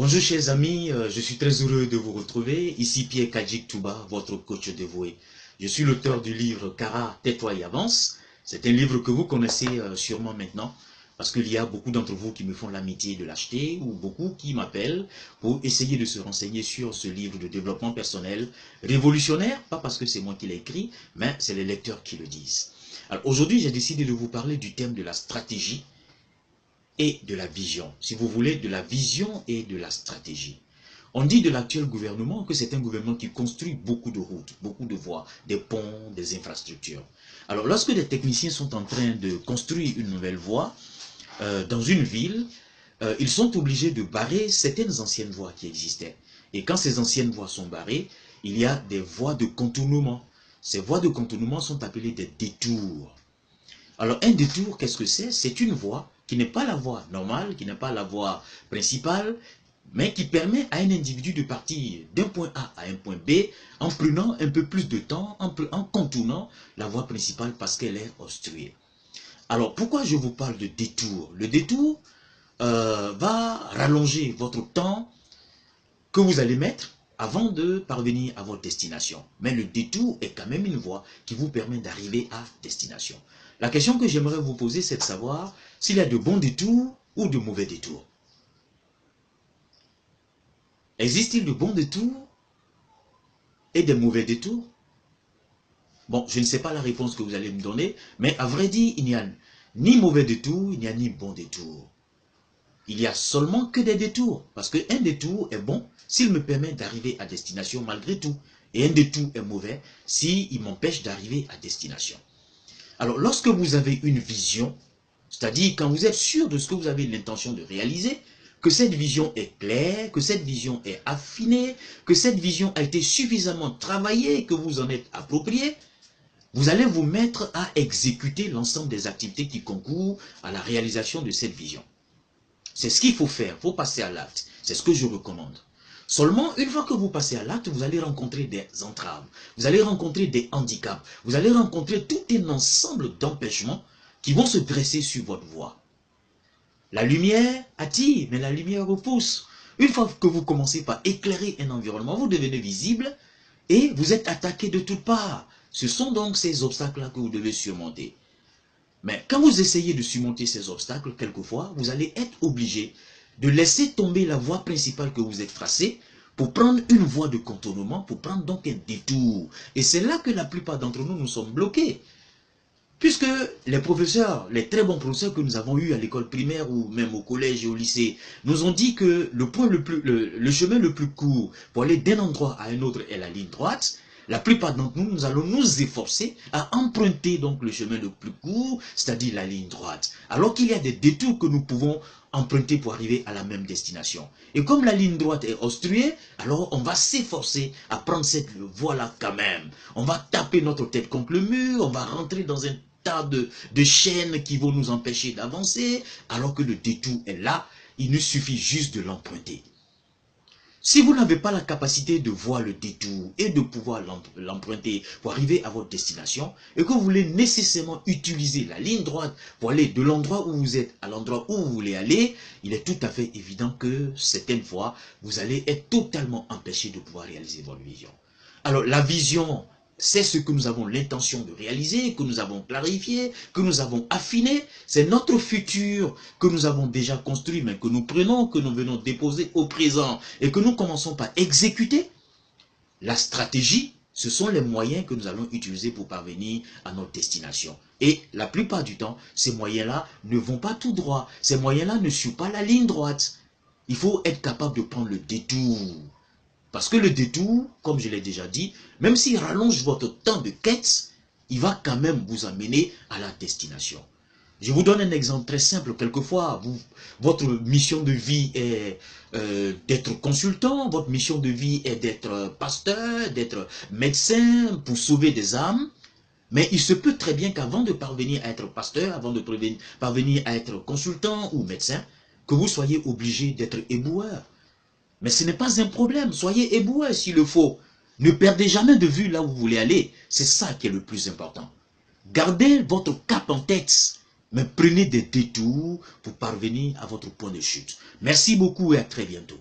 Bonjour chers amis, je suis très heureux de vous retrouver. Ici Pierre Kajik Touba, votre coach dévoué. Je suis l'auteur du livre Kara, tais-toi et avance. C'est un livre que vous connaissez sûrement maintenant parce qu'il y a beaucoup d'entre vous qui me font l'amitié de l'acheter ou beaucoup qui m'appellent pour essayer de se renseigner sur ce livre de développement personnel révolutionnaire, pas parce que c'est moi qui l'ai écrit, mais c'est les lecteurs qui le disent. Alors aujourd'hui, j'ai décidé de vous parler du thème de la stratégie et de la vision. Si vous voulez, de la vision et de la stratégie. On dit de l'actuel gouvernement que c'est un gouvernement qui construit beaucoup de routes, beaucoup de voies, des ponts, des infrastructures. Alors lorsque des techniciens sont en train de construire une nouvelle voie dans une ville, ils sont obligés de barrer certaines anciennes voies qui existaient. Et quand ces anciennes voies sont barrées, il y a des voies de contournement. Ces voies de contournement sont appelées des détours. Alors un détour, qu'est-ce que c'est? C'est une voie qui n'est pas la voie normale, qui n'est pas la voie principale, mais qui permet à un individu de partir d'un point A à un point B en prenant un peu plus de temps, en contournant la voie principale parce qu'elle est obstruée. Alors pourquoi je vous parle de détour? Le détour va rallonger votre temps que vous allez mettre avant de parvenir à votre destination. Mais le détour est quand même une voie qui vous permet d'arriver à destination. La question que j'aimerais vous poser, c'est de savoir s'il y a de bons détours ou de mauvais détours. Existe-t-il de bons détours et de mauvais détours? Bon, je ne sais pas la réponse que vous allez me donner, mais à vrai dire, il n'y a ni mauvais détour, il n'y a ni bon détour. Il n'y a seulement que des détours, parce qu'un détour est bon s'il me permet d'arriver à destination malgré tout. Et un détour est mauvais s'il m'empêche d'arriver à destination. Alors, lorsque vous avez une vision, c'est-à-dire quand vous êtes sûr de ce que vous avez l'intention de réaliser, que cette vision est claire, que cette vision est affinée, que cette vision a été suffisamment travaillée, que vous en êtes approprié, vous allez vous mettre à exécuter l'ensemble des activités qui concourent à la réalisation de cette vision. C'est ce qu'il faut faire, il faut passer à l'acte. C'est ce que je recommande. Seulement, une fois que vous passez à l'acte, vous allez rencontrer des entraves, vous allez rencontrer des handicaps, vous allez rencontrer tout un ensemble d'empêchements qui vont se dresser sur votre voie. La lumière attire, mais la lumière repousse. Une fois que vous commencez par éclairer un environnement, vous devenez visible et vous êtes attaqué de toutes parts. Ce sont donc ces obstacles-là que vous devez surmonter. Mais quand vous essayez de surmonter ces obstacles, quelquefois, vous allez être obligé de laisser tomber la voie principale que vous êtes tracée pour prendre une voie de contournement, pour prendre donc un détour. Et c'est là que la plupart d'entre nous, nous sommes bloqués. Puisque les professeurs, les très bons professeurs que nous avons eus à l'école primaire ou même au collège et au lycée, nous ont dit que le chemin le plus court pour aller d'un endroit à un autre est la ligne droite. La plupart d'entre nous, nous allons nous efforcer à emprunter donc le chemin le plus court, c'est-à-dire la ligne droite. Alors qu'il y a des détours que nous pouvons emprunter pour arriver à la même destination. Et comme la ligne droite est obstruée, alors on va s'efforcer à prendre cette voie-là quand même. On va taper notre tête contre le mur, on va rentrer dans un tas de chaînes qui vont nous empêcher d'avancer, alors que le détour est là, il nous suffit juste de l'emprunter. Si vous n'avez pas la capacité de voir le détour et de pouvoir l'emprunter pour arriver à votre destination, et que vous voulez nécessairement utiliser la ligne droite pour aller de l'endroit où vous êtes à l'endroit où vous voulez aller, il est tout à fait évident que certaines fois, vous allez être totalement empêché de pouvoir réaliser votre vision. Alors la vision, c'est ce que nous avons l'intention de réaliser, que nous avons clarifié, que nous avons affiné. C'est notre futur que nous avons déjà construit, mais que nous prenons, que nous venons déposer au présent et que nous commençons par exécuter. La stratégie, ce sont les moyens que nous allons utiliser pour parvenir à notre destination. Et la plupart du temps, ces moyens-là ne vont pas tout droit. Ces moyens-là ne suivent pas la ligne droite. Il faut être capable de prendre le détour. Parce que le détour, comme je l'ai déjà dit, même s'il rallonge votre temps de quête, il va quand même vous amener à la destination. Je vous donne un exemple très simple. Quelquefois, votre mission de vie est d'être consultant, votre mission de vie est d'être pasteur, d'être médecin pour sauver des âmes. Mais il se peut très bien qu'avant de parvenir à être pasteur, avant de parvenir à être consultant ou médecin, que vous soyez obligé d'être éboueur. Mais ce n'est pas un problème, soyez éboueur s'il le faut. Ne perdez jamais de vue là où vous voulez aller. C'est ça qui est le plus important. Gardez votre cap en tête, mais prenez des détours pour parvenir à votre point de chute. Merci beaucoup et à très bientôt.